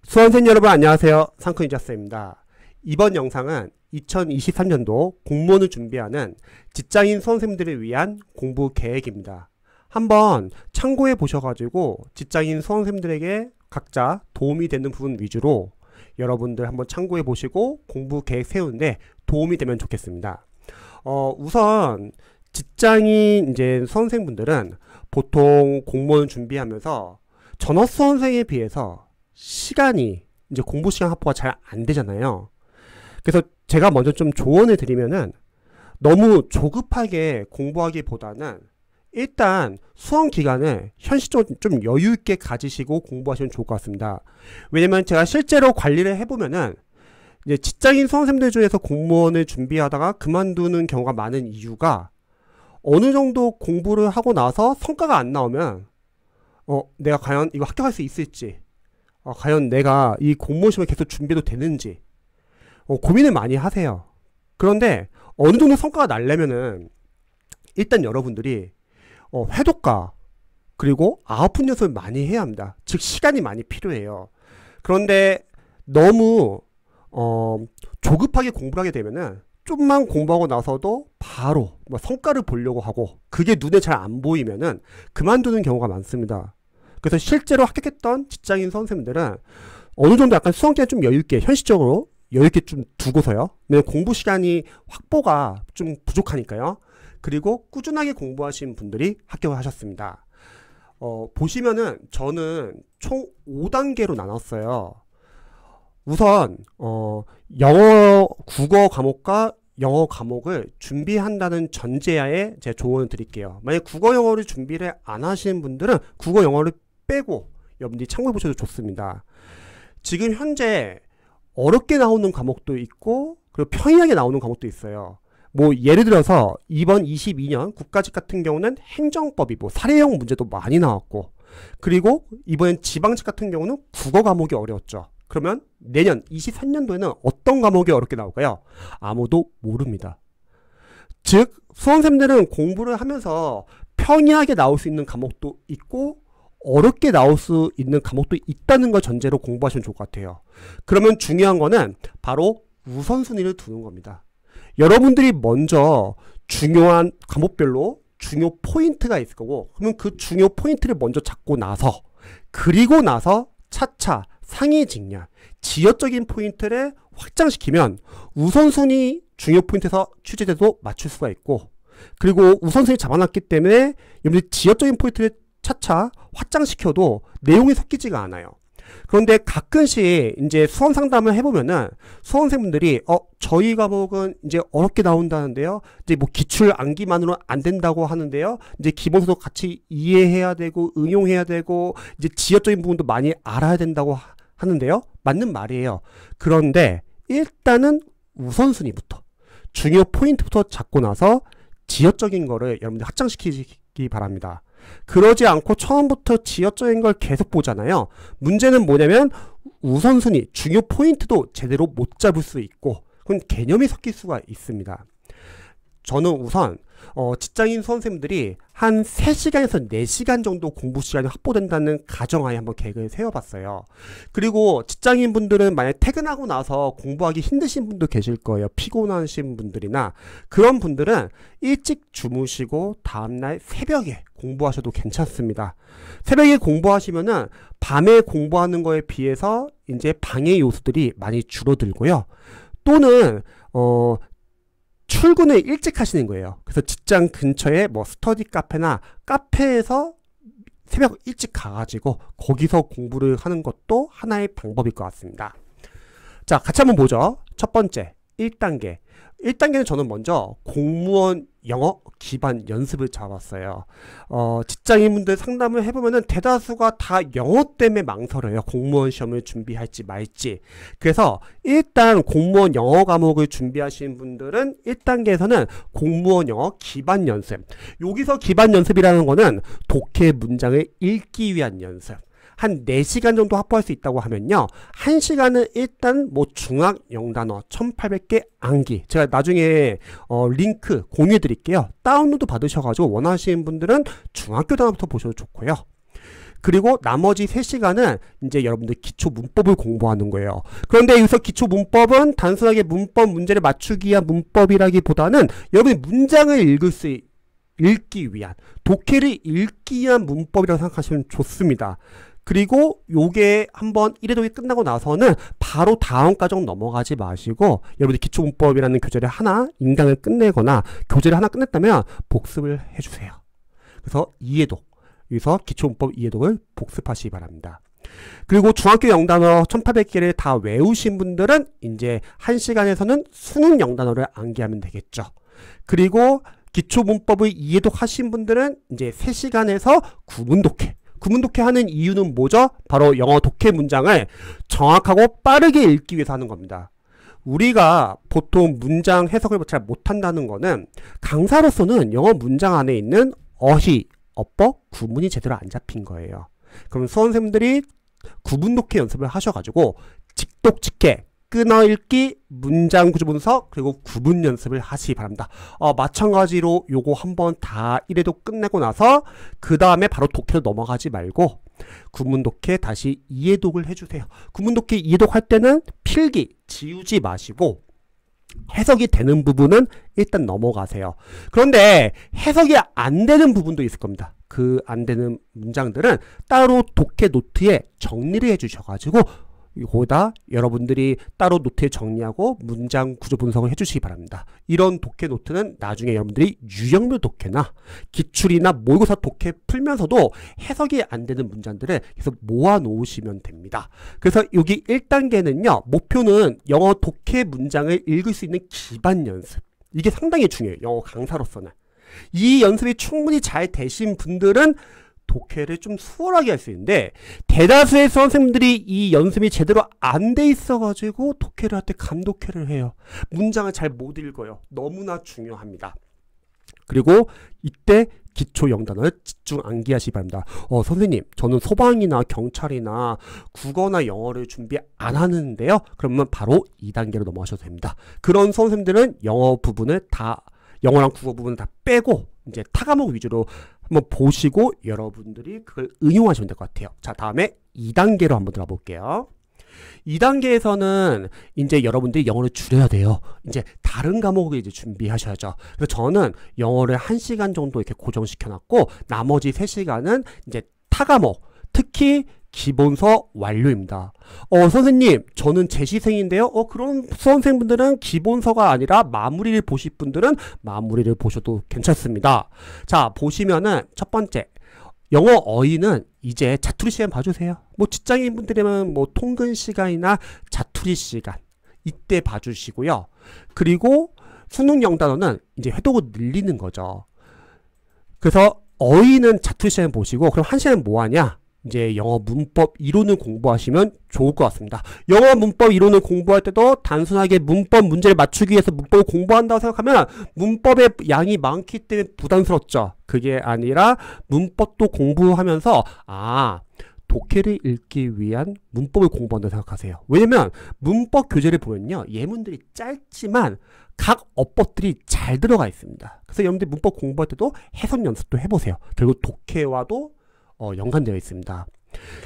수험생 여러분 안녕하세요. 상크니자스입니다. 이번 영상은 2023년도 공무원을 준비하는 직장인 수험생들을 위한 공부 계획입니다. 한번 참고해 보셔가지고 직장인 수험생들에게 각자 도움이 되는 부분 위주로 여러분들 한번 참고해 보시고 공부 계획 세우는데 도움이 되면 좋겠습니다. 우선 직장인 이제 수험생분들은 보통 공무원 준비하면서 전업 수험생에 비해서 시간이 이제 공부 시간 확보가 잘 안 되잖아요. 그래서 제가 먼저 좀 조언을 드리면은 너무 조급하게 공부하기보다는 일단 수험 기간을 현실적으로 좀 여유 있게 가지시고 공부하시면 좋을 것 같습니다. 왜냐면 제가 실제로 관리를 해보면은 이제 직장인 수험생들 중에서 공무원을 준비하다가 그만두는 경우가 많은 이유가 어느 정도 공부를 하고 나서 성과가 안 나오면 내가 과연 이거 합격할 수 있을지, 과연 내가 이 공무원 시험에 계속 준비해도 되는지 고민을 많이 하세요. 그런데 어느 정도 성과가 나려면은 일단 여러분들이 회독과 그리고 아웃풋 연습을 많이 해야 합니다. 즉 시간이 많이 필요해요. 그런데 너무 조급하게 공부를 하게 되면은 좀만 공부하고 나서도 바로 성과를 보려고 하고 그게 눈에 잘 안 보이면은 그만두는 경우가 많습니다. 그래서 실제로 합격했던 직장인 선생님들은 어느 정도 약간 수험기간 좀 여유있게 현실적으로 여유있게 좀 두고서요. 공부 시간이 확보가 좀 부족하니까요. 그리고 꾸준하게 공부하신 분들이 합격을 하셨습니다. 보시면은 저는 총 5단계로 나눴어요. 우선 영어, 국어 과목과 영어 과목을 준비한다는 전제하에 제가 조언을 드릴게요. 만약 국어 영어를 준비를 안 하시는 분들은 국어 영어를 빼고 여러분들이 참고해 보셔도 좋습니다. 지금 현재 어렵게 나오는 과목도 있고 그리고 평이하게 나오는 과목도 있어요. 예를 들어서 이번 22년 국가직 같은 경우는 행정법이 사례형 문제도 많이 나왔고, 그리고 이번엔 지방직 같은 경우는 국어 과목이 어려웠죠. 그러면 내년 23년도에는 어떤 과목이 어렵게 나올까요? 아무도 모릅니다. 즉 수험생들은 공부를 하면서 평이하게 나올 수 있는 과목도 있고 어렵게 나올 수 있는 과목도 있다는 걸 전제로 공부하시면 좋을 것 같아요. 그러면 중요한 거는 바로 우선순위를 두는 겁니다. 여러분들이 먼저 중요한 과목별로 중요 포인트가 있을 거고, 그러면 그 중요 포인트를 먼저 잡고 나서 그리고 나서 차차 상위 직렬, 지역적인 포인트를 확장시키면 우선순위 중요 포인트에서 취재돼도 맞출 수가 있고, 그리고 우선순위 잡아놨기 때문에 여러분들 지역적인 포인트를 차차 확장시켜도 내용이 섞이지가 않아요. 그런데 가끔씩 이제 수험 상담을 해보면은 수험생분들이 저희 과목은 이제 어렵게 나온다는데요. 이제 기출 암기만으로는 안 된다고 하는데요. 이제 기본서도 같이 이해해야 되고 응용해야 되고 이제 지역적인 부분도 많이 알아야 된다고 하는데요. 맞는 말이에요. 그런데 일단은 우선순위부터 중요 포인트부터 잡고 나서 지역적인 거를 여러분들 확장시키기 바랍니다. 그러지 않고 처음부터 지역적인 걸 계속 보잖아요. 문제는 뭐냐면 우선순위, 중요 포인트도 제대로 못 잡을 수 있고 그건 개념이 섞일 수가 있습니다. 저는 우선 직장인 수험생들이 한 3시간에서 4시간 정도 공부 시간이 확보된다는 가정하에 한번 계획을 세워봤어요. 그리고 직장인 분들은 만약 퇴근하고 나서 공부하기 힘드신 분도 계실 거예요. 피곤하신 분들이나 그런 분들은 일찍 주무시고 다음날 새벽에 공부하셔도 괜찮습니다. 새벽에 공부하시면은 밤에 공부하는 거에 비해서 이제 방해 요소들이 많이 줄어들고요. 또는 출근을 일찍 하시는 거예요. 그래서 직장 근처에 스터디 카페나 카페에서 새벽 일찍 가가지고 거기서 공부를 하는 것도 하나의 방법일 것 같습니다. 자, 같이 한번 보죠. 첫 번째, 1단계. 1단계는 저는 먼저 공무원 영어 기반 연습을 잡았어요. 직장인분들 상담을 해보면은 대다수가 다 영어 때문에 망설여요. 공무원 시험을 준비할지 말지. 그래서 일단 공무원 영어 과목을 준비하시는 분들은 1단계에서는 공무원 영어 기반 연습. 여기서 기반 연습이라는 거는 독해 문장을 읽기 위한 연습. 한 4시간 정도 확보할 수 있다고 하면요, 1시간은 일단 중학 영단어 1800개 암기, 제가 나중에 링크 공유해 드릴게요. 다운로드 받으셔가지고 원하시는 분들은 중학교 단어부터 보셔도 좋고요. 그리고 나머지 3시간은 이제 여러분들 기초 문법을 공부하는 거예요. 그런데 여기서 기초 문법은 단순하게 문법 문제를 맞추기 위한 문법이라기보다는 여러분이 문장을 읽기 위한, 독해를 읽기 위한 문법이라고 생각하시면 좋습니다. 그리고 요게 한번 1회독이 끝나고 나서는 바로 다음 과정 넘어가지 마시고 여러분들 기초문법이라는 교재를 하나, 인강을 끝내거나 교재를 하나 끝냈다면 복습을 해주세요. 그래서 2회독, 여기서 기초문법 2회독을 복습하시기 바랍니다. 그리고 중학교 영단어 1800개를 다 외우신 분들은 이제 1시간에서는 수능 영단어를 암기하면 되겠죠. 그리고 기초문법을 2회독 하신 분들은 이제 3시간에서 구문독해. 구문독해 하는 이유는 뭐죠? 바로 영어 독해 문장을 정확하고 빠르게 읽기 위해서 하는 겁니다. 우리가 보통 문장 해석을 잘 못한다는 거는 강사로서는 영어 문장 안에 있는 어휘, 어법, 구문이 제대로 안 잡힌 거예요. 그럼 수험생들이 구문독해 연습을 하셔가지고 직독, 직해, 끊어읽기, 문장 구조 분석, 그리고 구문 연습을 하시기 바랍니다. 마찬가지로 요거 한번 다 1회독 끝내고 나서 그 다음에 바로 독해로 넘어가지 말고 구문 독해 다시 2회독을 해주세요. 구문 독해 2회독 할 때는 필기 지우지 마시고 해석이 되는 부분은 일단 넘어가세요. 그런데 해석이 안 되는 부분도 있을 겁니다. 그 안 되는 문장들은 따로 독해 노트에 정리를 해주셔가지고 거기다 여러분들이 따로 노트에 정리하고 문장 구조 분석을 해주시기 바랍니다. 이런 독해 노트는 나중에 여러분들이 유형별 독해나 기출이나 모의고사 독해 풀면서도 해석이 안 되는 문장들을 계속 모아 놓으시면 됩니다. 그래서 여기 1단계는요, 목표는 영어 독해 문장을 읽을 수 있는 기반 연습. 이게 상당히 중요해요. 영어 강사로서는. 이 연습이 충분히 잘 되신 분들은 독해를 좀 수월하게 할 수 있는데, 대다수의 수험생들이 이 연습이 제대로 안 돼 있어가지고 독해를 할 때 감독해를 해요. 문장을 잘 못 읽어요. 너무나 중요합니다. 그리고 이때 기초 영단어를 집중 암기하시기 바랍니다. 선생님, 저는 소방이나 경찰이나 국어나 영어를 준비 안 하는데요. 그러면 바로 2단계로 넘어가셔도 됩니다. 그런 수험생들은 영어랑 국어 부분을 다 빼고 이제 타과목 위주로 한번 보시고 여러분들이 그걸 응용하시면 될 것 같아요. 자, 다음에 2단계로 한번 들어가 볼게요. 2단계에서는 이제 여러분들이 영어를 줄여야 돼요. 이제 다른 과목을 이제 준비하셔야죠. 그래서 저는 영어를 1시간 정도 이렇게 고정시켜 놨고 나머지 3시간은 이제 타과목, 특히 기본서 완료입니다. 선생님, 저는 재시생인데요. 그런 수험생분들은 기본서가 아니라 마무리를 보실 분들은 마무리를 보셔도 괜찮습니다. 자, 보시면은 첫 번째, 영어 어휘는 이제 자투리 시간 봐주세요. 뭐 직장인분들이면 뭐 통근 시간이나 자투리 시간 이때 봐주시고요. 그리고 수능 영단어는 이제 회독을 늘리는 거죠. 그래서 어휘는 자투리 시간 보시고, 그럼 1시간 뭐 하냐? 이제 영어 문법 이론을 공부하시면 좋을 것 같습니다. 영어 문법 이론을 공부할 때도 단순하게 문법 문제를 맞추기 위해서 문법을 공부한다고 생각하면 문법의 양이 많기 때문에 부담스럽죠. 그게 아니라 문법도 공부하면서 독해를 읽기 위한 문법을 공부한다고 생각하세요. 왜냐면 문법 교재를 보면요, 예문들이 짧지만 각 어법들이 잘 들어가 있습니다. 그래서 여러분들이 문법 공부할 때도 해석 연습도 해보세요. 결국 독해와도 연관되어 있습니다.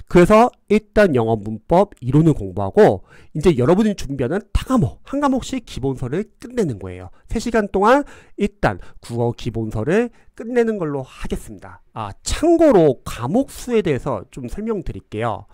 그래서 일단 영어 문법 이론을 공부하고 이제 여러분이 준비하는 타과목 한 과목씩 기본서를 끝내는 거예요. 3시간 동안 일단 국어 기본서를 끝내는 걸로 하겠습니다. 참고로 과목 수에 대해서 좀 설명드릴게요.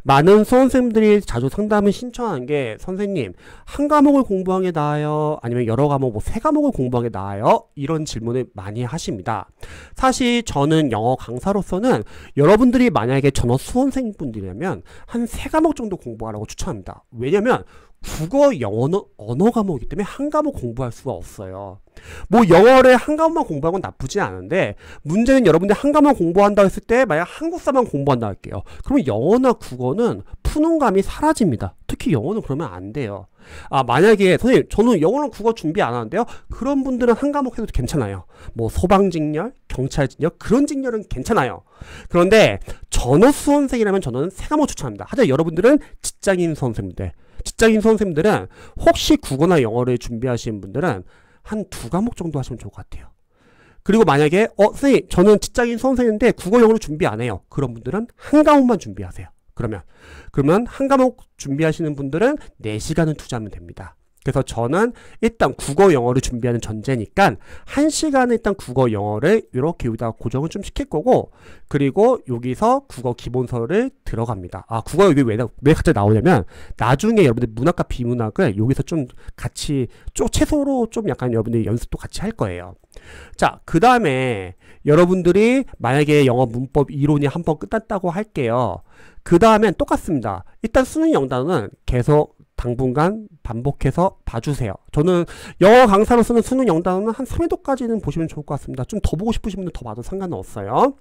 많은 수험생들이 자주 상담을 신청하는 게, 선생님, 한 과목을 공부하는 게 나아요? 아니면 여러 과목, 3과목을 공부하는 게 나아요? 이런 질문을 많이 하십니다. 사실 저는 영어 강사로서는 여러분들이 만약에 전업 수험생분들이라면 한 3과목 정도 공부하라고 추천합니다. 왜냐면 국어, 영어는 언어 과목이기 때문에 한 과목 공부할 수가 없어요. 뭐 영어를 한 과목만 공부하는 건 나쁘지 않은데, 문제는 여러분들이 한 과목 공부한다 했을 때 만약 한국사만 공부한다 할게요. 그러면 영어나 국어는 푸는 감이 사라집니다. 특히 영어는 그러면 안 돼요. 만약에 선생님, 저는 영어랑 국어 준비 안 하는데요. 그런 분들은 한 과목 해도 괜찮아요. 뭐 소방직렬, 경찰직렬, 그런 직렬은 괜찮아요. 그런데 전업 수험생이라면 저는 3과목 추천합니다. 하지만 여러분들은 직장인 수험생들은 혹시 국어나 영어를 준비하시는 분들은 한 2과목 정도 하시면 좋을 것 같아요. 그리고 만약에 선생님 저는 직장인 수험생인데 국어 영어로 준비 안 해요. 그런 분들은 한 과목만 준비하세요. 그러면 한 과목 준비하시는 분들은 4시간을 투자하면 됩니다. 그래서 저는 일단 국어 영어를 준비하는 전제니까 1시간은 일단 국어 영어를 이렇게 여기다가 고정을 좀 시킬 거고, 그리고 여기서 국어 기본서를 들어갑니다. 국어 여기 왜 갑자기 나오냐면 나중에 여러분들 문학과 비문학을 여기서 좀 같이 최소로 좀 약간 여러분들이 연습도 같이 할 거예요. 자, 그 다음에 여러분들이 만약에 영어 문법 이론이 한번 끝났다고 할게요. 그 다음엔 똑같습니다. 일단 수능 영단은 계속 당분간 반복해서 봐주세요. 저는 영어 강사로서는 수능 영단어는 한 3회도까지는 보시면 좋을 것 같습니다. 좀 더 보고 싶으신 분들 더 봐도 상관은 없어요.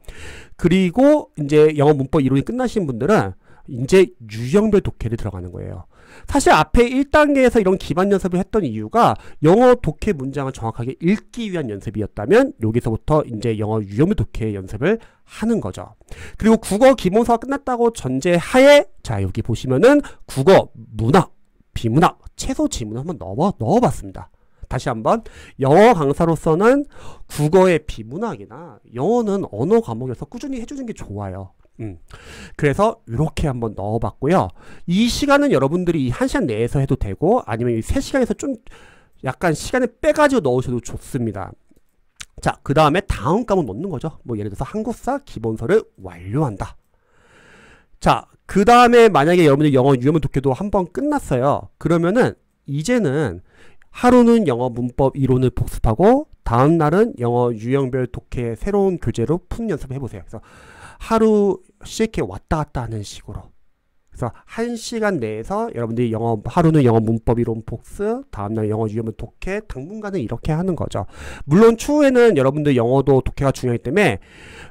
그리고 이제 영어 문법 이론이 끝나신 분들은 이제 유형별 독해를 들어가는 거예요. 사실 앞에 1단계에서 이런 기반 연습을 했던 이유가 영어 독해 문장을 정확하게 읽기 위한 연습이었다면 여기서부터 이제 영어 유형별 독해 연습을 하는 거죠. 그리고 국어 기본서가 끝났다고 전제하에 자 여기 보시면은 국어, 문학, 비문학, 최소 지문을 한번 넣어봤습니다. 다시 한번 영어 강사로서는 국어의 비문학이나 영어는 언어 과목에서 꾸준히 해주는 게 좋아요. 그래서 이렇게 한번 넣어봤고요. 이 시간은 여러분들이 이 1시간 내에서 해도 되고 아니면 이 3시간에서 좀 약간 시간을 빼가지고 넣으셔도 좋습니다. 자, 그 다음에 다음 과목 넣는 거죠. 뭐 예를 들어서 한국사 기본서를 완료한다. 자, 그 다음에 만약에 여러분들 영어 유형별 독해도 한번 끝났어요. 그러면은 이제는 하루는 영어 문법 이론을 복습하고 다음날은 영어 유형별 독해 새로운 교재로 푸는 연습을 해보세요. 그래서 하루씩 이렇게 왔다 갔다 하는 식으로. 그래서 1시간 내에서 여러분들이 하루는 영어 문법 이론 복습, 다음날 영어 유형별 독해, 당분간은 이렇게 하는 거죠. 물론 추후에는 여러분들 영어도 독해가 중요하기 때문에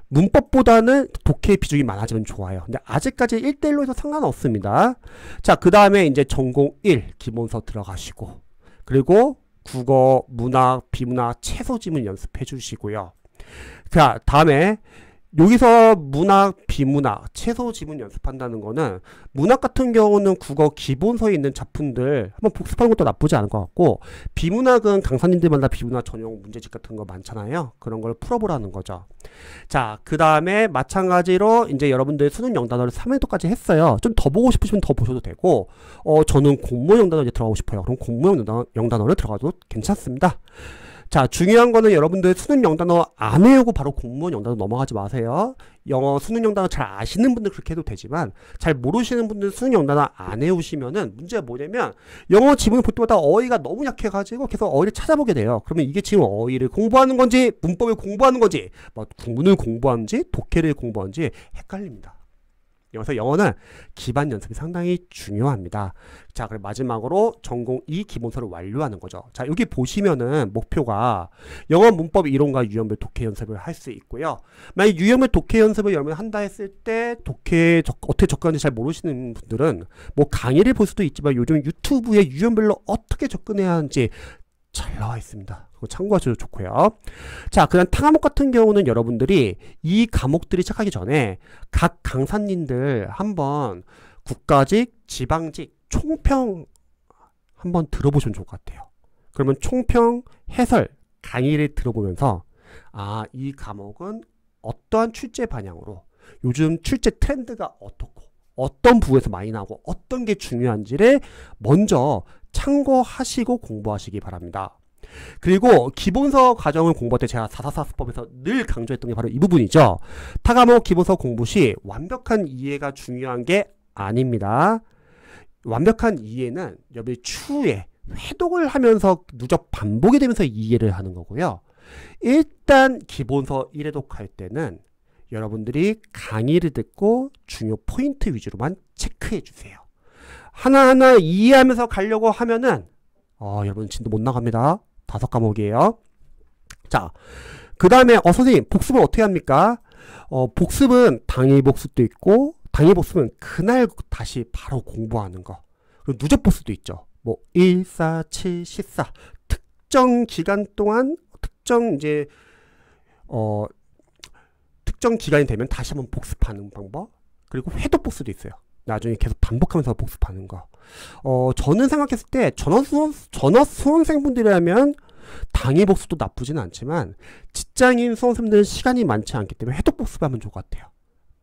문법보다는 독해의 비중이 많아지면 좋아요. 근데 아직까지 1대1로 해서 상관없습니다. 자, 그 다음에 이제 전공 1 기본서 들어가시고, 그리고 국어, 문학, 비문학, 최소 지문 연습해 주시고요. 자, 다음에 여기서 문학, 비문학, 최소 지문 연습한다는 거는 문학 같은 경우는 국어 기본서에 있는 작품들 한번 복습하는 것도 나쁘지 않을 것 같고, 비문학은 강사님들마다 비문학 전용 문제집 같은 거 많잖아요. 그런 걸 풀어보라는 거죠. 자, 그 다음에 마찬가지로 이제 여러분들 수능 영단어를 3회도까지 했어요. 좀 더 보고 싶으시면 더 보셔도 되고, 저는 공무원 영단어 이제 들어가고 싶어요. 그럼 공무원 영단어를 들어가도 괜찮습니다. 자, 중요한 거는 여러분들 수능 영단어 안 외우고 바로 공무원 영단어 넘어가지 마세요. 영어 수능 영단어 잘 아시는 분들 그렇게 해도 되지만 잘 모르시는 분들 수능 영단어 안 외우시면은 문제가 뭐냐면 영어 지문을 볼 때마다 어휘가 너무 약해가지고 계속 어휘를 찾아보게 돼요. 그러면 이게 지금 어휘를 공부하는 건지 문법을 공부하는 건지 뭐 국문을 공부하는지 독해를 공부하는지 헷갈립니다. 그래서 영어는 기반 연습이 상당히 중요합니다. 자, 그리고 마지막으로 전공 2 기본서를 완료하는 거죠. 자, 여기 보시면은 목표가 영어 문법 이론과 유형별 독해 연습을 할 수 있고요. 만약 유형별 독해 연습을 여러분 한다 했을 때 독해 어떻게 접근하는지 잘 모르시는 분들은 뭐 강의를 볼 수도 있지만 요즘 유튜브에 유형별로 어떻게 접근해야 하는지 잘 나와 있습니다. 그거 참고하셔도 좋고요. 자, 그 다음 타과목 같은 경우는 여러분들이 이 과목들이 시작하기 전에 각 강사님들 한번 국가직, 지방직, 총평 한번 들어보시면 좋을 것 같아요. 그러면 총평, 해설, 강의를 들어보면서 이 과목은 어떠한 출제 방향으로 요즘 출제 트렌드가 어떻고 어떤 부분에서 많이 나오고 어떤 게 중요한지를 먼저 참고하시고 공부하시기 바랍니다. 그리고 기본서 과정을 공부할 때 제가 444 수법에서 늘 강조했던 게 바로 이 부분이죠. 타과목 기본서 공부 시 완벽한 이해가 중요한 게 아닙니다. 완벽한 이해는 여러분이 추후에 회독을 하면서 누적 반복이 되면서 이해를 하는 거고요. 일단 기본서 1회독 할 때는 여러분들이 강의를 듣고 중요 포인트 위주로만 체크해 주세요. 하나하나 이해하면서 가려고 하면은 여러분 진도 못 나갑니다. 5과목이에요. 자, 그 다음에 선생님 복습은 어떻게 합니까? 복습은 당일 복습도 있고 당일 복습은 그날 다시 바로 공부하는 거. 그리고 누적 복습도 있죠. 뭐 1, 4, 7, 14 특정 기간 동안 특정 기간이 되면 다시 한번 복습하는 방법. 그리고 회독 복습도 있어요. 나중에 계속 반복하면서 복습하는 거. 저는 생각했을 때 전업 수험생분들이라면 당일복습도 나쁘진 않지만 직장인 수험생들은 시간이 많지 않기 때문에 해독복습을 하면 좋을 것 같아요.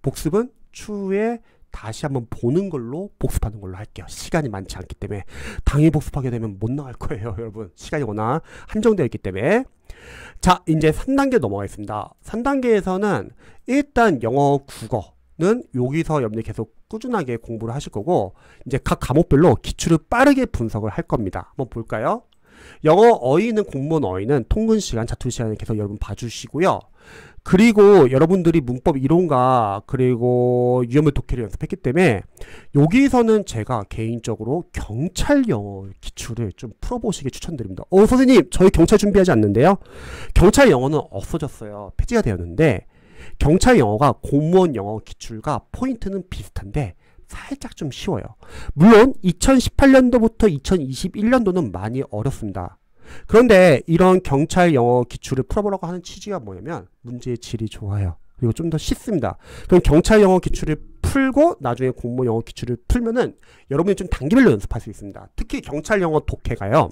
복습은 추후에 다시 한번 보는 걸로 복습하는 걸로 할게요. 시간이 많지 않기 때문에. 당일 복습하게 되면 못 나갈 거예요, 여러분. 시간이 워낙 한정되어 있기 때문에. 자, 이제 3단계 넘어가겠습니다. 3단계에서는 일단 영어, 국어는 여기서 여러분들이 계속 꾸준하게 공부를 하실 거고, 이제 각 과목별로 기출을 빠르게 분석을 할 겁니다. 한번 볼까요? 영어 어휘는, 공무원 어휘는 통근 시간, 자투리 시간을 계속 여러분 봐주시고요. 그리고 여러분들이 문법 이론과 그리고 유형별 독해를 연습했기 때문에 여기서는 제가 개인적으로 경찰 영어 기출을 좀 풀어보시길 추천드립니다. 선생님, 저희 경찰 준비하지 않는데요? 경찰 영어는 없어졌어요. 폐지가 되었는데 경찰 영어가 공무원 영어 기출과 포인트는 비슷한데 살짝 좀 쉬워요. 물론 2018년도부터 2021년도는 많이 어렵습니다. 그런데 이런 경찰 영어 기출을 풀어보려고 하는 취지가 뭐냐면 문제의 질이 좋아요. 그리고 좀 더 쉽습니다. 그럼 경찰 영어 기출을 풀고 나중에 공무원 영어 기출을 풀면은 여러분이 좀 단계별로 연습할 수 있습니다. 특히 경찰 영어 독해가요.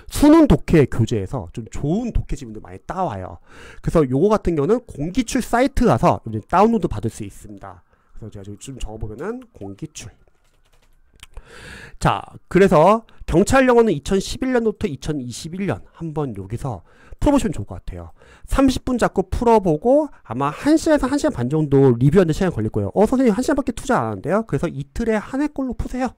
수능 독해 교재에서 좀 좋은 독해 지문들 많이 따와요. 그래서 요거 같은 경우는 공기출 사이트 가서 다운로드 받을 수 있습니다. 그래서 제가 좀 적어보면은 공기출. 자, 그래서 경찰 영어는 2011년부터 2021년 한번 여기서 풀어보시면 좋을 것 같아요. 30분 잡고 풀어보고 아마 1시간에서 1시간 반 정도 리뷰하는 시간이 걸릴 거예요. 선생님 1시간밖에 투자 안 하는데요? 그래서 이틀에 한 회 꼴로 푸세요.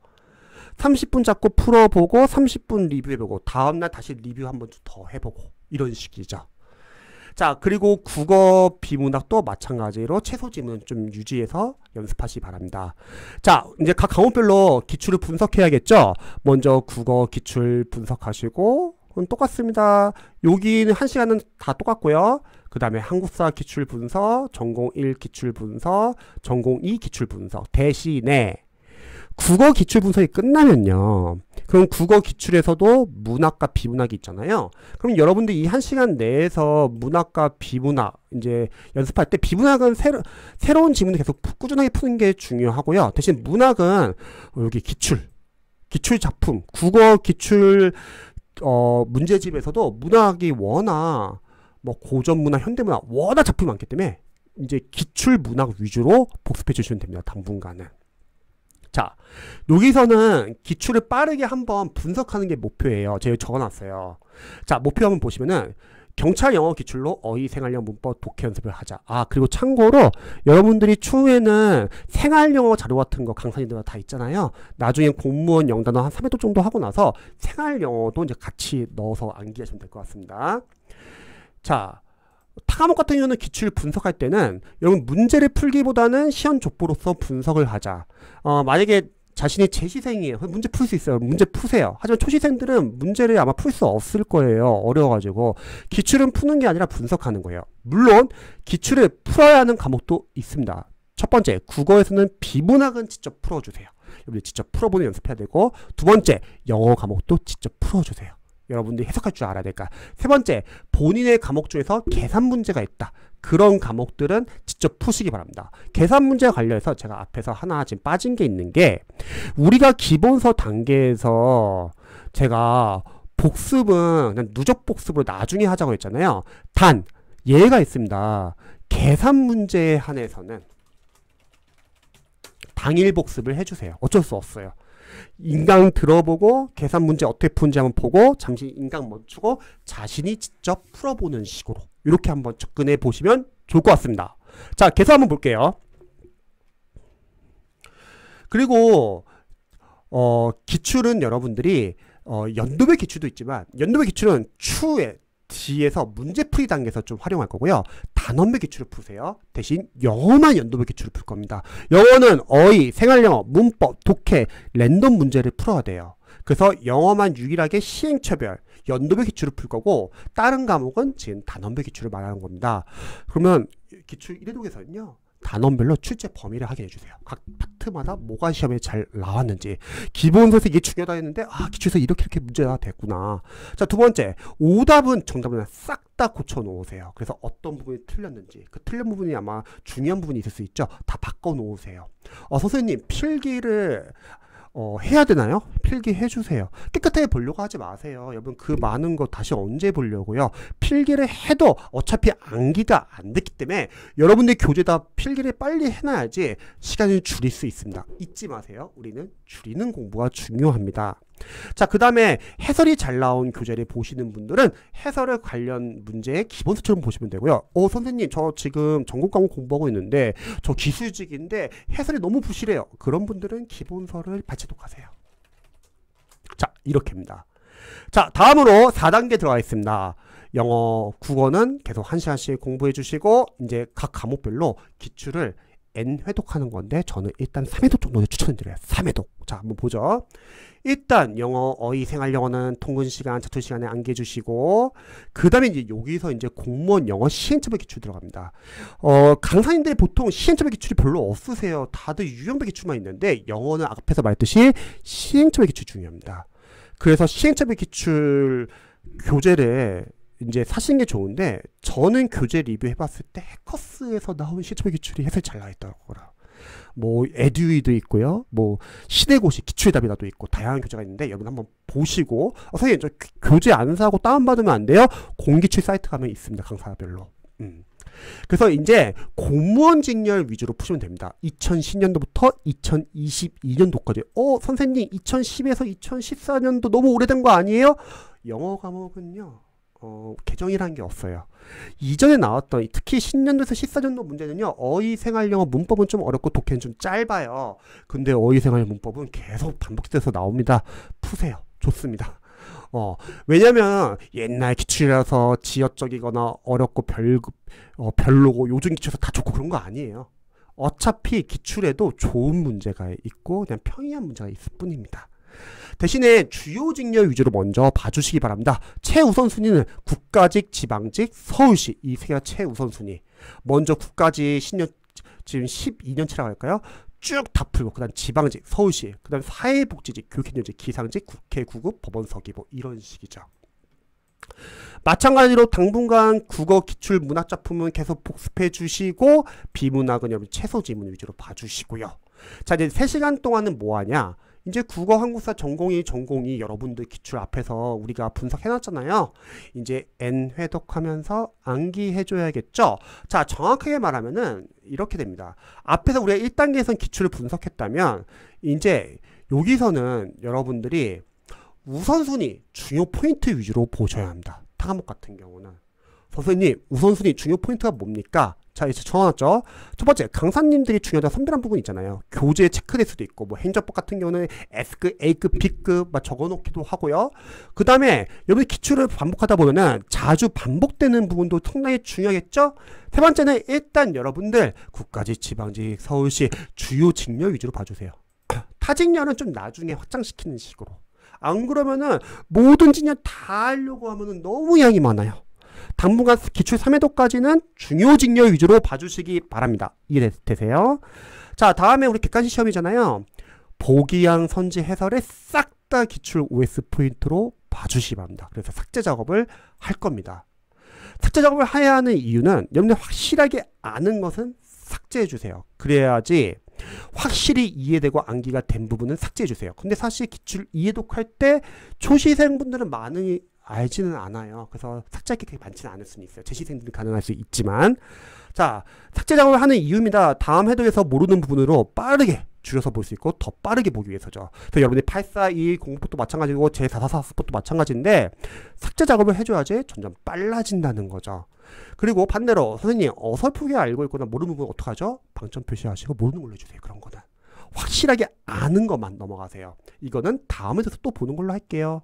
30분 잡고 풀어보고 30분 리뷰해보고 다음날 다시 리뷰 한 번 더 해보고 이런 식이죠. 자, 그리고 국어 비문학도 마찬가지로 최소 지문 좀 유지해서 연습하시기 바랍니다. 자, 이제 각 과목별로 기출을 분석해야겠죠? 먼저 국어 기출 분석하시고, 그건 똑같습니다. 여기는 1시간은 다 똑같고요. 그 다음에 한국사 기출 분석, 전공 1 기출 분석, 전공 2 기출 분석. 대신에 국어 기출 분석이 끝나면요. 그럼 국어 기출에서도 문학과 비문학이 있잖아요. 그럼 여러분들이 이 1시간 내에서 문학과 비문학 이제 연습할 때 비문학은 새로운 지문을 계속 꾸준하게 푸는 게 중요하고요. 대신 문학은 여기 기출 작품, 국어 기출 문제집에서도 문학이 워낙 뭐 고전 문학, 현대 문학 워낙 작품이 많기 때문에 이제 기출 문학 위주로 복습해 주시면 됩니다. 당분간은. 자, 여기서는 기출을 빠르게 한번 분석하는 게 목표예요. 제가 적어놨어요. 자, 목표 한번 보시면은 경찰 영어 기출로 어휘, 생활영어, 문법, 독해 연습을 하자. 그리고 참고로 여러분들이 추후에는 생활영어 자료 같은 거 강사님들 다 있잖아요. 나중에 공무원 영단어 한 3회도 정도 하고 나서 생활영어도 이제 같이 넣어서 암기하시면 될 것 같습니다. 자, 타과목 같은 경우는 기출 분석할 때는 여러분 문제를 풀기보다는 시험 족보로서 분석을 하자. 만약에 자신이 재시생이에요. 문제 풀 수 있어요. 문제 푸세요. 하지만 초시생들은 문제를 아마 풀 수 없을 거예요. 어려워가지고. 기출은 푸는 게 아니라 분석하는 거예요. 물론 기출을 풀어야 하는 과목도 있습니다. 첫 번째, 국어에서는 비문학은 직접 풀어주세요. 여러분들 직접 풀어보는 연습해야 되고, 두 번째, 영어 과목도 직접 풀어주세요. 여러분들이 해석할 줄 알아야 될까. 세 번째, 본인의 과목 중에서 계산 문제가 있다. 그런 과목들은 직접 푸시기 바랍니다. 계산 문제와 관련해서 제가 앞에서 하나 지금 빠진 게 있는 게, 우리가 기본서 단계에서 제가 복습은 그냥 누적 복습으로 나중에 하자고 했잖아요. 단, 예가 있습니다. 계산 문제에 한해서는 당일 복습을 해주세요. 어쩔 수 없어요. 인강 들어보고 계산 문제 어떻게 푸는지 한번 보고 잠시 인강 멈추고 자신이 직접 풀어보는 식으로 이렇게 한번 접근해 보시면 좋을 것 같습니다. 자, 계산 한번 볼게요. 그리고 기출은 여러분들이 연도별 기출도 있지만 연도별 기출은 추후에 뒤에서 문제풀이 단계에서 좀 활용할 거고요. 단원별 기출을 푸세요. 대신 영어만 연도별 기출을 풀 겁니다. 영어는 어휘, 생활영어, 문법, 독해, 랜덤 문제를 풀어야 돼요. 그래서 영어만 유일하게 시행처별, 연도별 기출을 풀 거고 다른 과목은 지금 단원별 기출을 말하는 겁니다. 그러면 기출 1회독에서는요. 단원별로 출제 범위를 확인해 주세요. 각 파트마다 뭐가 시험에 잘 나왔는지. 기본서에서 이게 중요하다 했는데 기출에서 이렇게 문제가 됐구나. 자, 두 번째, 오답은 정답은 싹 다 고쳐 놓으세요. 그래서 어떤 부분이 틀렸는지, 그 틀린 부분이 아마 중요한 부분이 있을 수 있죠. 다 바꿔 놓으세요. 선생님, 필기를 해야 되나요? 필기해 주세요. 깨끗하게 보려고 하지 마세요. 여러분 그 많은 거 다시 언제 보려고요. 필기를 해도 어차피 암기가 안 됐기 때문에 여러분들 교재다 필기를 빨리 해놔야지 시간을 줄일 수 있습니다. 잊지 마세요. 우리는 줄이는 공부가 중요합니다. 자, 그 다음에 해설이 잘 나온 교재를 보시는 분들은 해설에 관련 문제의 기본서처럼 보시면 되고요. 선생님 저 지금 전공 과목 공부하고 있는데 저 기술직인데 해설이 너무 부실해요. 그런 분들은 기본서를 발췌독하세요. 자, 이렇게입니다. 자, 다음으로 4단계 들어가 있습니다. 영어, 국어는 계속 1시간씩 공부해 주시고 이제 각 과목별로 기출을 N 회독하는 건데 저는 일단 3회독 정도를 추천드려요. 3회독. 자, 한번 보죠. 일단 영어, 어휘, 생활영어는 통근시간, 자투시간에 암기해 주시고 그 다음에 이제 여기서 이제 공무원 영어 시행착오 기출 들어갑니다. 강사님들이 보통 시행착오 기출이 별로 없으세요. 다들 유형별 기출만 있는데 영어는 앞에서 말했듯이 시행착오 기출 중요합니다. 그래서 시행착오 기출 교재를 이제 사시는 게 좋은데 저는 교재 리뷰 해봤을 때 해커스에서 나온 시행착오 기출이 해설 잘 나와있더라고요. 뭐 에듀이도 있고요, 뭐 시대고시 기출답이라도 있고 다양한 교재가 있는데 여러분 한번 보시고 선생님 저 교재 안 사고 다운받으면 안 돼요? 공기출 사이트 가면 있습니다. 강사별로. 그래서 이제 공무원 직렬 위주로 푸시면 됩니다. 2010년도부터 2022년도까지. 선생님 2010에서 2014년도 너무 오래된 거 아니에요? 영어 과목은요 개정이라는 게 없어요. 이전에 나왔던 특히 10년도에서 14년도 문제는요 어휘생활영어 문법은 좀 어렵고 독해는 좀 짧아요. 근데 어휘생활 문법은 계속 반복돼서 나옵니다. 푸세요. 좋습니다. 왜냐면 옛날 기출이라서 지역적이거나 어렵고 별로고 요즘 기출에서 다 좋고 그런 거 아니에요. 어차피 기출에도 좋은 문제가 있고 그냥 평이한 문제가 있을 뿐입니다. 대신에 주요 직렬 위주로 먼저 봐주시기 바랍니다. 최우선순위는 국가직, 지방직, 서울시 이 세 개가 최우선순위. 먼저 국가직 지금 12년치라고 할까요? 쭉 다 풀고 그 다음 지방직, 서울시, 그 다음 사회복지직, 교육행정직, 기상직, 국회, 구급, 법원, 서기 뭐 이런 식이죠. 마찬가지로 당분간 국어 기출 문학작품은 계속 복습해 주시고 비문학은 여러분 최소 지문 위주로 봐주시고요. 자, 이제 3시간 동안은 뭐 하냐? 이제 국어, 한국사, 전공이 여러분들 기출 앞에서 우리가 분석해놨잖아요. 이제 N 회독하면서 암기해줘야겠죠. 자, 정확하게 말하면은 이렇게 됩니다. 앞에서 우리가 1단계에선 기출을 분석했다면 이제 여기서는 여러분들이 우선순위, 중요 포인트 위주로 보셔야 합니다. 타과목 같은 경우는. 선생님, 우선순위, 중요 포인트가 뭡니까? 자, 이제 적어놨죠. 첫 번째, 강사님들이 중요하다 선별한 부분 있잖아요. 교재 체크될 수도 있고, 뭐 행정법 같은 경우는 S급, A급, B급 막 적어놓기도 하고요. 그 다음에 여러분 기출을 반복하다 보면은 자주 반복되는 부분도 상당히 중요하겠죠. 세 번째는 일단 여러분들 국가직, 지방직, 서울시 주요 직렬 위주로 봐주세요. 타직렬은 좀 나중에 확장시키는 식으로. 안 그러면은 모든 직렬 다 하려고 하면은 너무 양이 많아요. 당분간 기출 3회도까지는 중요 직렬 위주로 봐주시기 바랍니다. 이해되세요? 자, 다음에 우리 객관식 시험이잖아요. 보기양 선지 해설에 싹 다 기출 OS 포인트로 봐주시기 바랍니다. 그래서 삭제 작업을 할 겁니다. 삭제 작업을 해야 하는 이유는 여러분들 확실하게 아는 것은 삭제해 주세요. 그래야지 확실히 이해되고 암기가 된 부분은 삭제해 주세요. 근데 사실 기출 이해독할 때 초시생분들은 많이 알지는 않아요. 그래서 삭제할 게 그렇게 많지는 않을 수는 있어요. 재시생들은 가능할 수 있지만, 자, 삭제 작업을 하는 이유입니다. 다음 회도에서 모르는 부분으로 빠르게 줄여서 볼 수 있고 더 빠르게 보기 위해서죠. 그래서 여러분이 842 공부법도 마찬가지고 제444 수법도 마찬가지인데 삭제 작업을 해줘야지 점점 빨라진다는 거죠. 그리고 반대로 선생님 어설프게 알고 있거나 모르는 부분 어떡하죠? 방점 표시하시고 모르는 걸로 해주세요. 그런 거는 확실하게 아는 것만 넘어가세요. 이거는 다음 회에서 또 보는 걸로 할게요.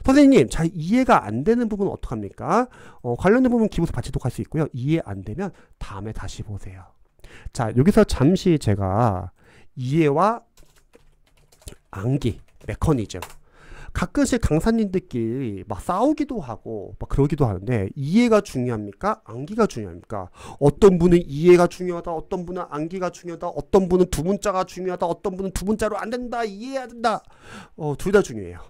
선생님 잘 이해가 안 되는 부분은 어떡합니까? 관련된 부분 기본서 발췌독 할 수 있고요. 이해 안 되면 다음에 다시 보세요. 자, 여기서 잠시 제가 이해와 암기 메커니즘, 가끔씩 강사님들끼리 막 싸우기도 하고 막 그러기도 하는데 이해가 중요합니까? 암기가 중요합니까? 어떤 분은 이해가 중요하다, 어떤 분은 암기가 중요하다, 어떤 분은 두 문자가 중요하다, 어떤 분은 두 문자로 안 된다, 이해해야 된다. 둘 다 중요해요.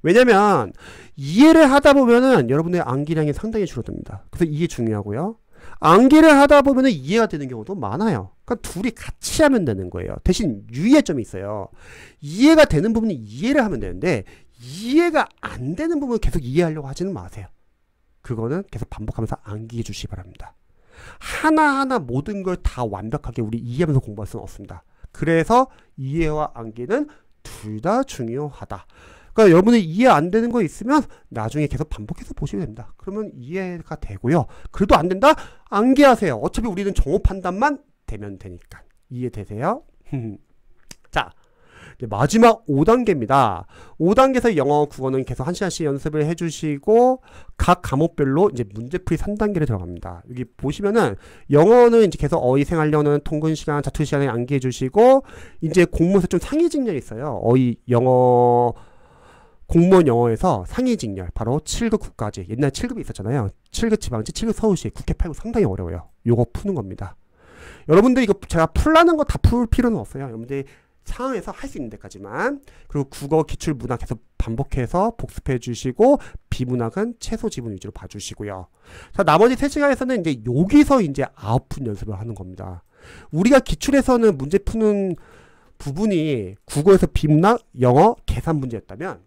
왜냐면 이해를 하다 보면은 여러분의 암기량이 상당히 줄어듭니다. 그래서 이해 중요하고요. 암기를 하다 보면 이해가 되는 경우도 많아요. 그러니까 둘이 같이 하면 되는 거예요. 대신 유의의 점이 있어요. 이해가 되는 부분은 이해를 하면 되는데 이해가 안 되는 부분을 계속 이해하려고 하지는 마세요. 그거는 계속 반복하면서 암기해 주시기 바랍니다. 하나하나 모든 걸 다 완벽하게 우리 이해하면서 공부할 수는 없습니다. 그래서 이해와 암기는 둘 다 중요하다. 그러니까 여러분이 이해 안 되는 거 있으면 나중에 계속 반복해서 보시면 됩니다. 그러면 이해가 되고요. 그래도 안 된다? 암기하세요. 어차피 우리는 정오 판단만 되면 되니까. 이해되세요? 자, 마지막 5단계입니다. 5단계에서 영어, 국어는 계속 1시간씩 연습을 해주시고 각 과목별로 이제 문제풀이 3단계를 들어갑니다. 여기 보시면은 영어는 이제 계속 어휘 생활려는 통근 시간, 자투리 시간에 암기해 주시고 이제 공모에서 좀 상위 직렬이 있어요. 어휘, 영어, 공무원 영어에서 상위 직렬 바로 7급 국가지. 옛날 7급이 있었잖아요. 7급 지방지, 7급 서울시, 국회 8급 상당히 어려워요. 요거 푸는 겁니다. 여러분들 이거 제가 풀라는 거 다 풀 필요는 없어요. 여러분들이 상황에서 할 수 있는 데까지만. 그리고 국어 기출 문학 계속 반복해서 복습해 주시고 비문학은 최소 지문 위주로 봐주시고요. 자, 나머지 3시간에서는 이제 여기서 이제 아웃풋 연습을 하는 겁니다. 우리가 기출에서는 문제 푸는 부분이 국어에서 비문학, 영어, 계산 문제였다면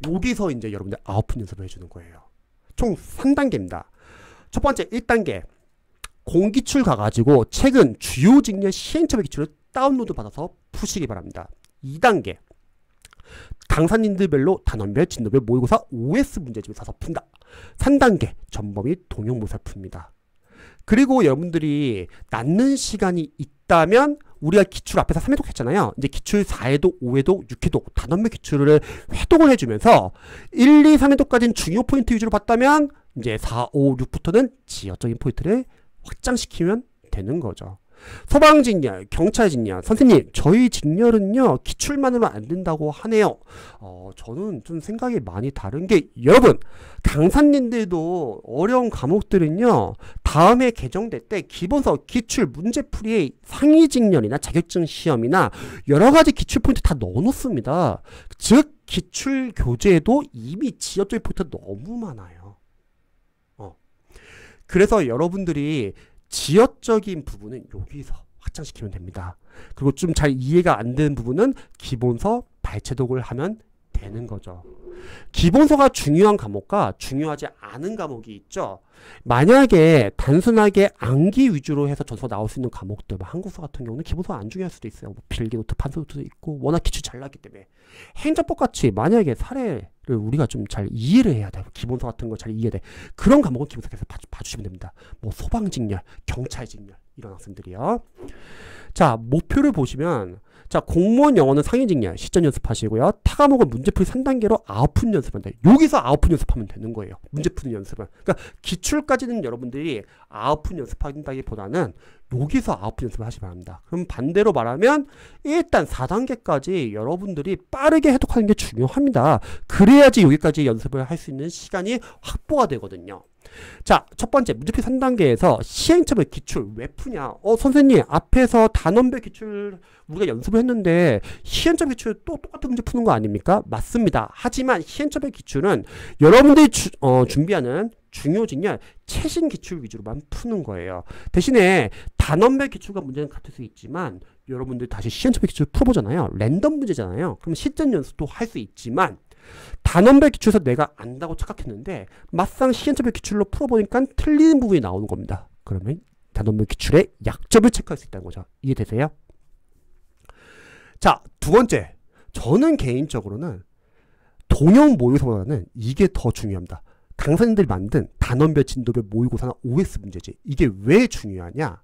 여기서 이제 여러분들 아웃풋 연습을 해주는 거예요. 총 3단계입니다. 첫 번째 1단계 공기출 가가지고 최근 주요 직렬 시행착오 기출을 다운로드 받아서 푸시기 바랍니다. 2단계 강사님들별로 단원별, 진도별 모의고사 OS 문제집을 사서 푼다. 3단계 전범 및 동영 모의고사 풉니다. 그리고 여러분들이 낳는 시간이 있다면 우리가 기출 앞에서 3회독 했잖아요. 이제 기출 4회독, 5회독, 6회독 단원별 기출을 회독을 해주면서 1, 2, 3회독까지는 중요 포인트 위주로 봤다면 이제 4, 5, 6부터는 지역적인 포인트를 확장시키면 되는 거죠. 소방직렬, 경찰직렬, 선생님 저희 직렬은요 기출만으로 안 된다고 하네요. 저는 좀 생각이 많이 다른 게 여러분 강사님들도 어려운 과목들은요 다음에 개정될 때 기본서 기출 문제풀이에 상위직렬이나 자격증 시험이나 여러가지 기출 포인트 다 넣어놓습니다. 즉 기출 교재에도 이미 지역적인 포인트가 너무 많아요. 그래서 여러분들이 지역적인 부분은 여기서 확장시키면 됩니다. 그리고 좀 잘 이해가 안 되는 부분은 기본서 발췌독을 하면 되는 거죠. 기본서가 중요한 과목과 중요하지 않은 과목이 있죠. 만약에 단순하게 암기 위주로 해서 전서 나올 수 있는 과목들, 한국사 같은 경우는 기본서 안 중요할 수도 있어요. 뭐 필기노트, 판서노트도 있고 워낙 기출 잘 나기 때문에 행정법 같이 만약에 사례를 우리가 좀 잘 이해를 해야 돼요. 기본서 같은 거 잘 이해돼. 그런 과목은 기본서 계속 봐주시면 됩니다. 뭐 소방직렬, 경찰직렬 이런 학생들이요. 자, 목표를 보시면 자, 공무원 영어는 상위직렬 시전 연습하시고요. 타 과목은 문제풀이 3단계로 아웃풋 연습한다. 여기서 아웃풋 연습하면 되는 거예요. 문제 푸는 연습은. 그러니까 기출까지는 여러분들이 아웃풋 연습한다기보다는 여기서 아웃풋 연습을 하시기 바랍니다. 그럼 반대로 말하면 일단 4단계까지 여러분들이 빠르게 해독하는 게 중요합니다. 그래야지 여기까지 연습을 할 수 있는 시간이 확보가 되거든요. 자, 첫 번째 문제풀이 3단계에서 시행착오 기출 왜 푸냐? 선생님 앞에서 단원별 기출 우리가 연습을 했는데 시행착오 기출 또 똑같은 문제 푸는 거 아닙니까? 맞습니다. 하지만 시행착오 기출은 여러분들이 준비하는 중요직렬 최신 기출 위주로만 푸는 거예요. 대신에 단원별 기출과 문제는 같을 수 있지만 여러분들 다시 시행착오 기출 풀어보잖아요. 랜덤 문제잖아요. 그럼 실전 연습도 할 수 있지만 단원별 기출에서 내가 안다고 착각했는데 막상 시행착오 기출로 풀어보니까 틀리는 부분이 나오는 겁니다. 그러면 단원별 기출의 약점을 체크할 수 있다는 거죠. 이해되세요? 자, 두 번째. 저는 개인적으로는 동영 모의고사보다는 이게 더 중요합니다. 강사님들이 만든 단원별, 진도별 모의고사나 OS 문제지. 이게 왜 중요하냐?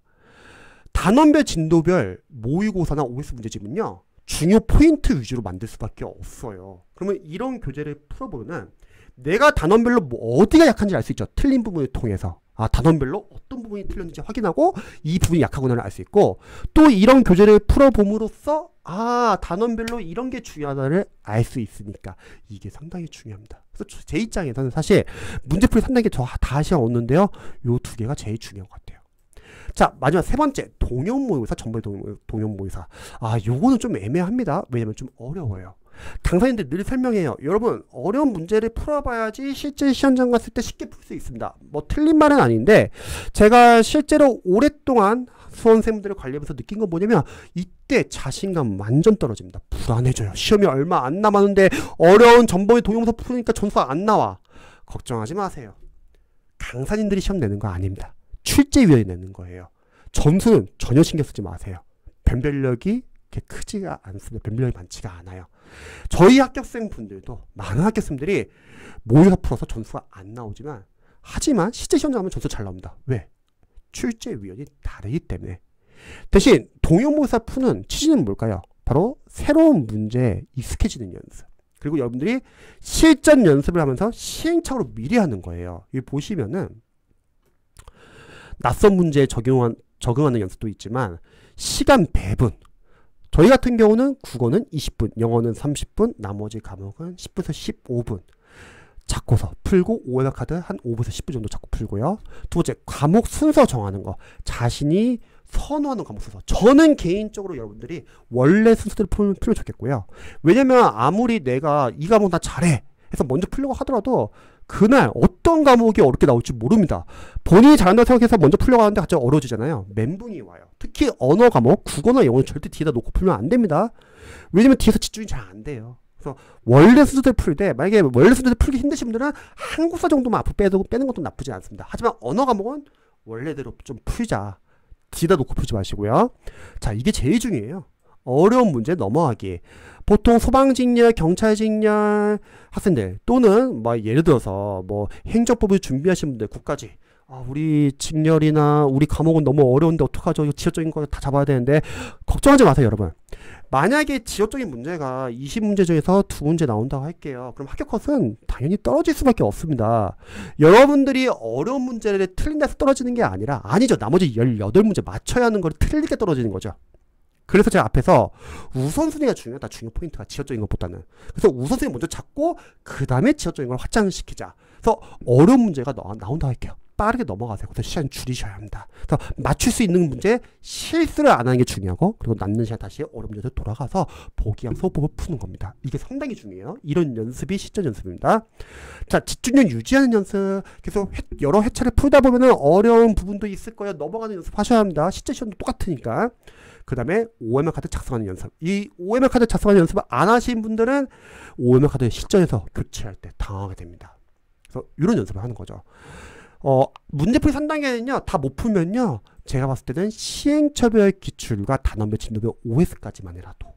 단원별, 진도별 모의고사나 OS 문제집은요. 중요 포인트 위주로 만들 수밖에 없어요. 그러면 이런 교재를 풀어보면 내가 단원별로 뭐 어디가 약한지 알 수 있죠. 틀린 부분을 통해서. 단원별로 어떤 부분이 틀렸는지 확인하고 이 부분이 약하구나를 알 수 있고 또 이런 교재를 풀어봄으로써 단원별로 이런 게 중요하다를 알 수 있으니까 이게 상당히 중요합니다. 그래서 제 입장에서는 사실 문제풀이 3단계 저 다 시간 얻는데요. 요 두 개가 제일 중요한 것 같아요. 자, 마지막 세 번째 동영 모의고사, 전벌 동영 모의고사. 요거는 좀 애매합니다. 왜냐면 좀 어려워요. 강사님들 늘 설명해요. 여러분, 어려운 문제를 풀어봐야지 실제 시험장 갔을 때 쉽게 풀 수 있습니다. 뭐 틀린 말은 아닌데 제가 실제로 오랫동안 수험생들을 관리하면서 느낀 건 뭐냐면 이때 자신감 완전 떨어집니다. 불안해져요. 시험이 얼마 안 남았는데 어려운 전범위 동영상 푸니까 점수가 안 나와. 걱정하지 마세요. 강사님들이 시험 내는 거 아닙니다. 출제위원이 내는 거예요. 점수는 전혀 신경 쓰지 마세요. 변별력이 그렇게 크지가 않습니다. 변별력이 많지가 않아요. 저희 합격생 분들도 많은 합격생들이 모의고사 풀어서 점수가 안 나오지만 하지만 실제 시험 가면 점수 잘 나옵니다. 왜? 출제위원이 다르기 때문에. 대신 동영모의고사 푸는 취지는 뭘까요? 바로 새로운 문제에 익숙해지는 연습. 그리고 여러분들이 실전 연습을 하면서 시행착오로 미리 하는 거예요. 여기 보시면은 낯선 문제에 적응하는 연습도 있지만 시간 배분. 저희 같은 경우는 국어는 20분, 영어는 30분, 나머지 과목은 10분에서 15분 잡고서 풀고 OMR 카드 한 5분에서 10분 정도 잡고 풀고요. 두 번째, 과목 순서 정하는 거. 자신이 선호하는 과목 순서. 저는 개인적으로 여러분들이 원래 순서대로 풀면 좋겠고요. 왜냐면 아무리 내가 이 과목 나 잘해 해서 먼저 풀려고 하더라도 그날 어떤 과목이 어렵게 나올지 모릅니다. 본인이 잘한다고 생각해서 먼저 풀려고 하는데 갑자기 어려워지잖아요. 멘붕이 와요. 특히 언어 과목, 국어나 영어는 절대 뒤에다 놓고 풀면 안 됩니다. 왜냐면 뒤에서 집중이 잘 안 돼요. 그래서 원래 순서대로 풀 때, 만약에 원래 순서대로 풀기 힘드신 분들은 한국사 정도만 앞으로 빼는 것도 나쁘지 않습니다. 하지만 언어 과목은 원래대로 좀 풀자. 뒤에다 놓고 풀지 마시고요. 자, 이게 제일 중요해요. 어려운 문제 넘어가기. 보통 소방직렬, 경찰직렬 학생들 또는 뭐 예를 들어서 뭐 행정법을 준비하시는 분들, 국가직, 우리 직렬이나 우리 과목은 너무 어려운데 어떡하죠? 이거 지역적인 거 다 잡아야 되는데 걱정하지 마세요, 여러분. 만약에 지역적인 문제가 20문제 중에서 2문제 나온다고 할게요. 그럼 합격 컷은 당연히 떨어질 수밖에 없습니다. 여러분들이 어려운 문제를 틀린다고 떨어지는 게 아니죠. 나머지 18문제 맞춰야 하는 걸 틀리게 떨어지는 거죠. 그래서 제가 앞에서 우선순위가 중요하다. 중요 포인트가 지역적인 것보다는. 그래서 우선순위 먼저 잡고 그 다음에 지역적인 걸 확장시키자. 그래서 어려운 문제가 나온다 할게요. 빠르게 넘어가세요. 그래서 시간 줄이셔야 합니다. 그래서 맞출 수 있는 문제 실수를 안 하는 게 중요하고, 그리고 남는 시간 다시 어려운 문제로 돌아가서 보기랑 소법을 푸는 겁니다. 이게 상당히 중요해요. 이런 연습이 실전 연습입니다. 자, 집중력 유지하는 연습. 계속 여러 회차를 풀다 보면은 어려운 부분도 있을 거예요. 넘어가는 연습 하셔야 합니다. 실제 시험도 똑같으니까. 그 다음에 OMR 카드 작성하는 연습. 이 OMR 카드 작성하는 연습을 안 하신 분들은 OMR 카드 실전에서 교체할 때 당하게 됩니다. 그래서 이런 연습을 하는 거죠. 문제풀이 3단계는요, 다 못 풀면요, 제가 봤을 때는 시행처별 기출과 단원별 진도별 OS까지만 해라도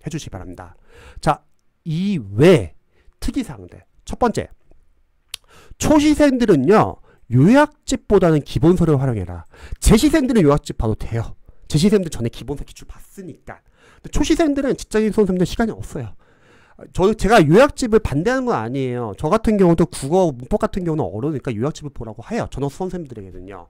해주시기 바랍니다. 자, 이외 특이사항들. 첫 번째, 초시생들은요, 요약집보다는 기본서를 활용해라. 재시생들은 요약집 봐도 돼요. 재시생들 전에 기본서 기출 봤으니까. 근데 초시생들은 직장인 수험생들 시간이 없어요. 제가 요약집을 반대하는 건 아니에요. 저 같은 경우도 국어, 문법 같은 경우는 어려우니까 요약집을 보라고 해요. 전업 수험생들에게는요.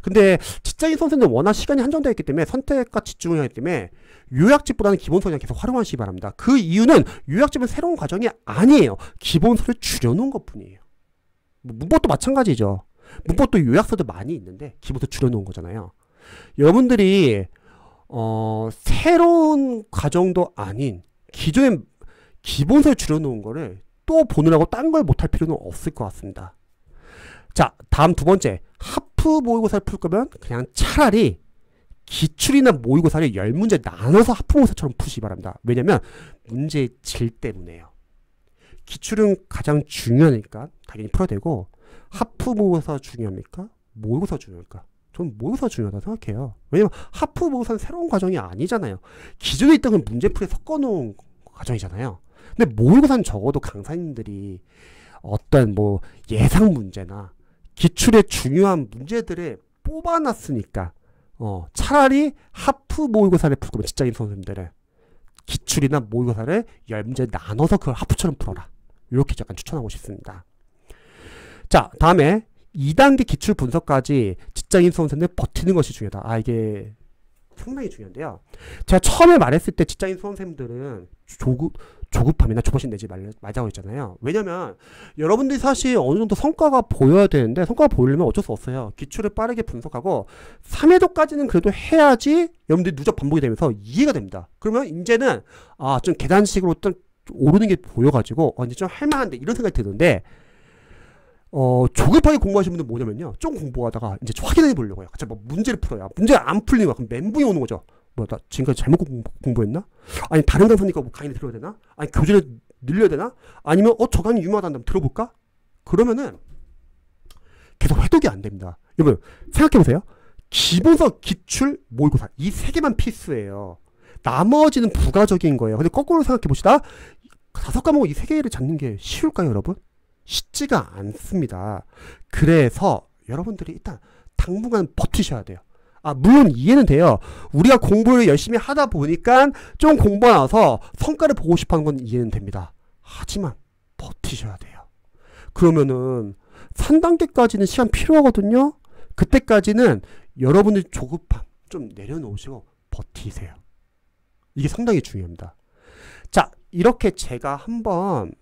근데 직장인 수험생들은 워낙 시간이 한정되어 있기 때문에 선택과 집중을 하기 때문에 요약집보다는 기본서를 계속 활용하시기 바랍니다. 그 이유는 요약집은 새로운 과정이 아니에요. 기본서를 줄여놓은 것 뿐이에요. 문법도 마찬가지죠. 문법도 요약서도 많이 있는데 기본서 줄여놓은 거잖아요. 여러분들이 새로운 과정도 아닌 기존의 기본서를 줄여놓은 거를 또 보느라고 딴 걸 못할 필요는 없을 것 같습니다. 자, 다음 두 번째, 하프 모의고사를 풀 거면 그냥 차라리 기출이나 모의고사를 10문제 나눠서 하프 모의고사처럼 푸시기 바랍니다. 왜냐면 문제의 질 때문에요. 기출은 가장 중요하니까 당연히 풀어야 되고, 하프 모의고사 중요합니까? 모의고사 중요할까? 저는 모의고사 중요하다고 생각해요. 왜냐면 하프 모의고사는 새로운 과정이 아니잖아요. 기존에 있던 건 문제풀이에 섞어놓은 과정이잖아요. 근데 모의고사는 적어도 강사님들이 어떤 뭐 예상 문제나 기출의 중요한 문제들을 뽑아놨으니까 차라리 하프 모의고사를 풀 거면 직장인 선생님들은 기출이나 모의고사를 10문제 나눠서 그걸 하프처럼 풀어라. 이렇게 약간 추천하고 싶습니다. 자, 다음에 2단계 기출 분석까지 직장인 수험생들 버티는 것이 중요하다. 이게 상당히 중요한데요. 제가 처음에 말했을 때 직장인 수험생들은 조급함이나 조바심 내지 말자고 했잖아요. 왜냐면 여러분들이 사실 어느 정도 성과가 보여야 되는데 성과가 보이려면 어쩔 수 없어요. 기출을 빠르게 분석하고 3회도까지는 그래도 해야지 여러분들이 누적 반복이 되면서 이해가 됩니다. 그러면 이제는 좀 계단식으로 좀 오르는 게 보여가지고 이제 좀 할만한데 이런 생각이 드는데 조급하게 공부하시는 분들 뭐냐면요, 좀 공부하다가 이제 확인해 보려고요. 갑자기 뭐 문제를 풀어요. 문제가 안 풀리는 거야. 그럼 멘붕이 오는 거죠. 뭐 나 지금까지 잘못 공부했나? 아니 다른 강사니까 뭐 강의를 들어야 되나? 아니 교재를 늘려야 되나? 아니면 저 강의 유명하다 한번 들어볼까? 그러면은 계속 회독이 안 됩니다. 여러분 생각해보세요. 기본서, 기출, 모의고사 이 세 개만 필수예요. 나머지는 부가적인 거예요. 근데 거꾸로 생각해봅시다. 5과목 이 세 개를 잡는 게 쉬울까요, 여러분? 쉽지가 않습니다. 그래서 여러분들이 일단 당분간 버티셔야 돼요. 물론 이해는 돼요. 우리가 공부를 열심히 하다 보니까 좀 공부가 나서 성과를 보고 싶어 하는 건 이해는 됩니다. 하지만 버티셔야 돼요. 그러면은 3단계까지는 시간 필요하거든요. 그때까지는 여러분들 조급함 좀 내려놓으시고 버티세요. 이게 상당히 중요합니다. 자, 이렇게 제가 한번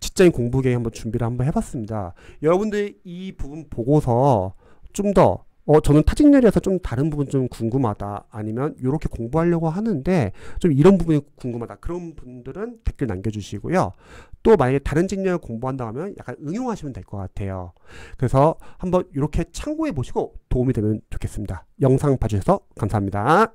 직장인 공부 계획 한번 준비를 한번 해봤습니다. 여러분들 이 부분 보고서 좀 더 저는 타직렬이라서 좀 다른 부분 좀 궁금하다, 아니면 이렇게 공부하려고 하는데 좀 이런 부분이 궁금하다, 그런 분들은 댓글 남겨주시고요. 또 만약에 다른 직렬 공부한다 하면 약간 응용하시면 될 것 같아요. 그래서 한번 이렇게 참고해 보시고 도움이 되면 좋겠습니다. 영상 봐주셔서 감사합니다.